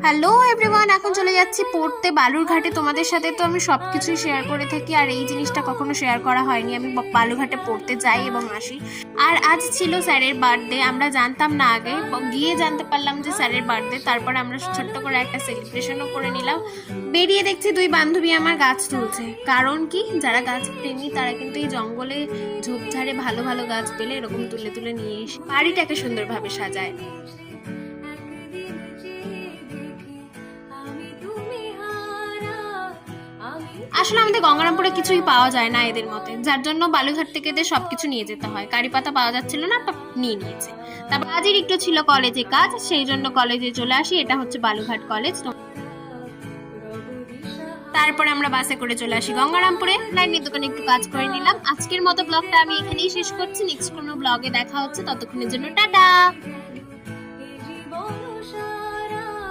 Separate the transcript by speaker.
Speaker 1: Hello everyone, এখন চলে যাচ্ছি পড়তে বালুরঘাটে। তোমাদের সাথে তো আমি সব কিছুই শেয়ার করে থাকি, আর এই জিনিসটা কখনো শেয়ার করা হয়নি। আমি বালুরঘাটে পড়তে যাই এবং আসি। আর আজ ছিল স্যারের বার্থডে। আমরা জানতাম না আগে, গিয়ে জানতে পারলাম যে স্যারের বার্থডে। তারপরে আমরা ছোট্ট করে একটা সেলিব্রেশনও করে নিলাম। বেরিয়ে দেখছি দুই বান্ধবী আমার গাছ তুলছে। কারণ কি, যারা গাছ প্রেমী তারা কিন্তু এই জঙ্গলে ঝোপঝাড়ে ভালো ভালো গাছ পেলে এরকম তুলে তুলে নিয়ে এসে বাড়িটাকে সুন্দরভাবে সাজায়। আসলে আমাদের গঙ্গারামপুরে কিছুই পাওয়া যায় না এদের মতে, যার জন্য বালুরঘাট থেকে এদের সবকিছু নিয়ে যেতে হয়। কারি পাতা পাওয়া যাচ্ছিল না, নিয়ে নিয়েছে। তারপর আজই একটু ছিল কলেজে কাজ, সেই জন্য কলেজে চলে আসি। এটা হচ্ছে বালুরঘাট কলেজ। তারপরে আমরা বাসে করে চলে আসি গঙ্গারামপুরে। লাইনের দোকানে একটু কাজ করে নিলাম। আজকের মতো ব্লগটা আমি এখানেই শেষ করছি। নেক্সট কোনো ব্লগে দেখা হচ্ছে, ততক্ষণের জন্য টাটা।